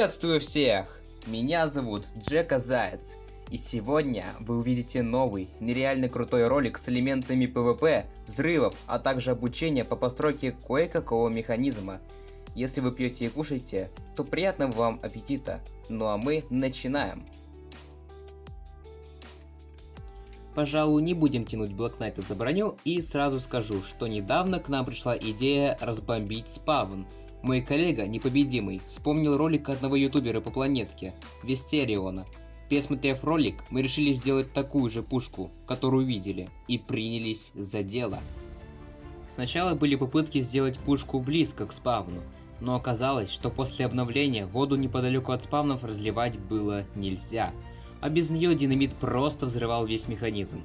Приветствую всех! Меня зовут Джека Заяц. И сегодня вы увидите новый, нереально крутой ролик с элементами PvP, взрывов, а также обучения по постройке кое-какого механизма. Если вы пьете и кушаете, то приятного вам аппетита. Ну а мы начинаем. Пожалуй, не будем тянуть Black Knight за броню и сразу скажу, что недавно к нам пришла идея разбомбить спавн. Мой коллега, непобедимый, вспомнил ролик одного ютубера по планетке, Вестериона. Пересмотрев ролик, мы решили сделать такую же пушку, которую видели, и принялись за дело. Сначала были попытки сделать пушку близко к спавну, но оказалось, что после обновления воду неподалеку от спавнов разливать было нельзя, а без нее динамит просто взрывал весь механизм.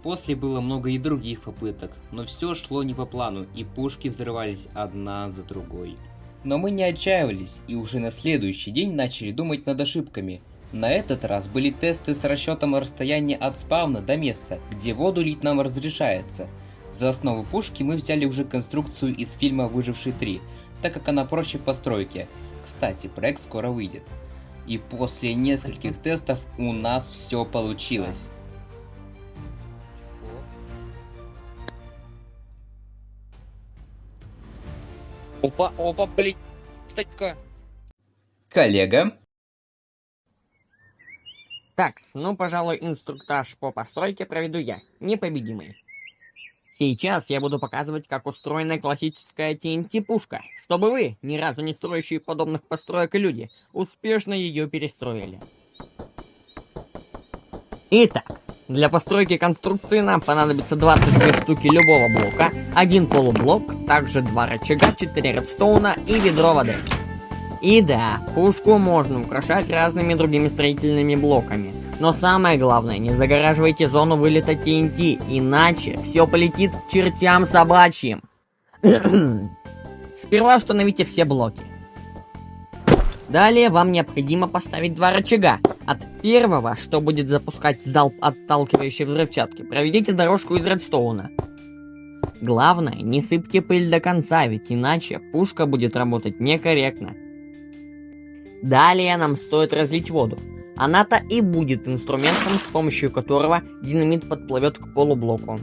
После было много и других попыток, но все шло не по плану, и пушки взрывались одна за другой. Но мы не отчаивались и уже на следующий день начали думать над ошибками. На этот раз были тесты с расчетом расстояния от спавна до места, где воду лить нам разрешается. За основу пушки мы взяли уже конструкцию из фильма «Выживший 3», так как она проще в постройке. Кстати, проект скоро выйдет. И после нескольких тестов у нас все получилось. Опа, блин, кстати-ка. Коллега. Такс, ну, пожалуй, инструктаж по постройке проведу я, непобедимый. Сейчас я буду показывать, как устроена классическая TNT-пушка, чтобы вы, ни разу не строящие подобных построек люди, успешно ее перестроили. Итак, для постройки конструкции нам понадобится 22 штуки любого блока, один полублок, также 2 рычага, 4 редстоуна и ведро воды. И да, пушку можно украшать разными другими строительными блоками, но самое главное, не загораживайте зону вылета TNT, иначе все полетит к чертям собачьим. Сперва установите все блоки. Далее вам необходимо поставить 2 рычага. От первого, что будет запускать залп отталкивающей взрывчатки, проведите дорожку из редстоуна. Главное, не сыпьте пыль до конца, ведь иначе пушка будет работать некорректно. Далее нам стоит разлить воду. Она-то и будет инструментом, с помощью которого динамит подплывет к полублоку.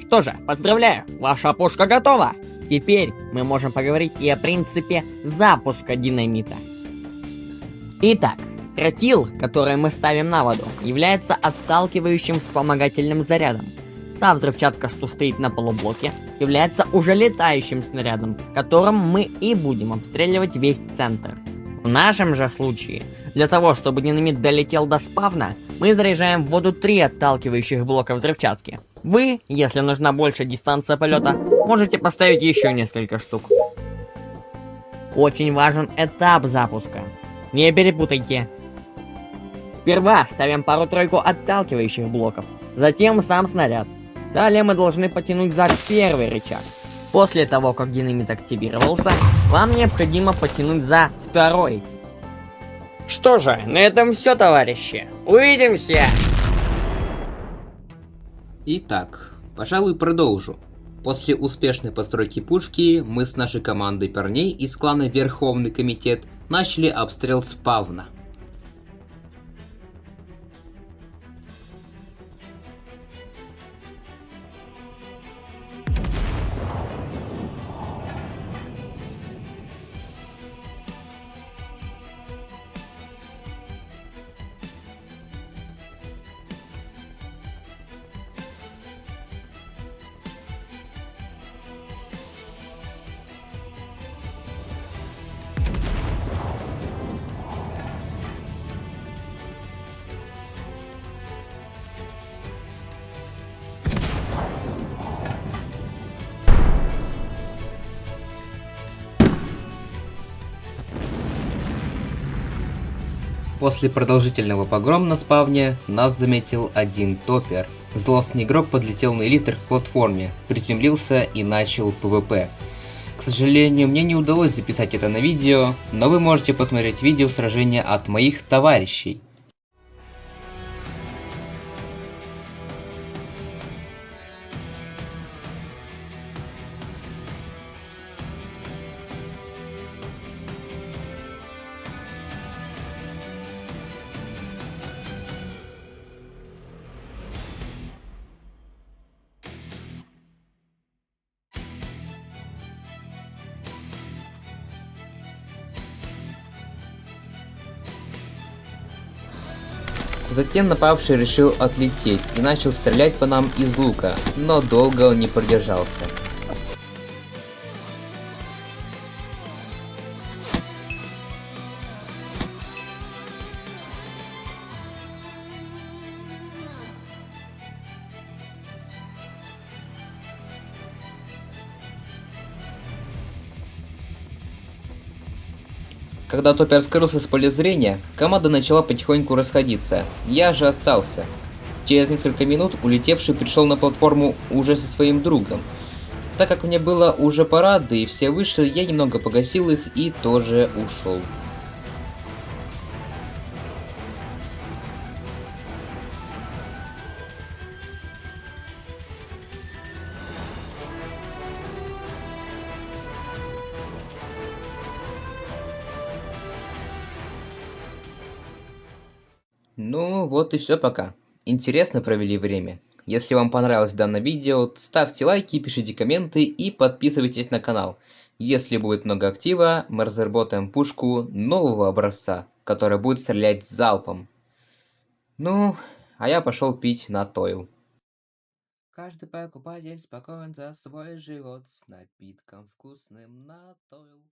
Что же, поздравляю, ваша пушка готова! Теперь мы можем поговорить и о принципе запуска динамита. Итак, тротил, который мы ставим на воду, является отталкивающим вспомогательным зарядом. Та взрывчатка, что стоит на полублоке, является уже летающим снарядом, которым мы и будем обстреливать весь центр. В нашем же случае, для того, чтобы динамит долетел до спавна, мы заряжаем в воду 3 отталкивающих блока взрывчатки. Вы, если нужна большая дистанция полета, можете поставить еще несколько штук. Очень важен этап запуска. Не перепутайте. Сперва ставим пару-тройку отталкивающих блоков, затем сам снаряд. Далее мы должны потянуть за первый рычаг. После того, как динамит активировался, вам необходимо потянуть за второй. Что же, на этом все, товарищи. Увидимся! Итак, пожалуй, продолжу. После успешной постройки пушки мы с нашей командой парней из клана Верховный Комитет начали обстрел спавна. После продолжительного погрома на спавне нас заметил один топер. Злостный игрок подлетел на элитр к платформе, приземлился и начал PvP. К сожалению, мне не удалось записать это на видео, но вы можете посмотреть видео сражения от моих товарищей. Затем напавший решил отлететь и начал стрелять по нам из лука, но долго он не продержался. Когда Топпер скрылся с поля зрения, команда начала потихоньку расходиться. Я же остался. Через несколько минут улетевший пришел на платформу уже со своим другом. Так как мне было уже пора, да и все вышли, я немного погасил их и тоже ушел. Ну, вот и все пока. Интересно провели время. Если вам понравилось данное видео, ставьте лайки, пишите комменты и подписывайтесь на канал. Если будет много актива, мы разработаем пушку нового образца, которая будет стрелять залпом. Ну, а я пошел пить на тойл. Каждый покупатель спокоен за свой живот с напитком вкусным на тойл.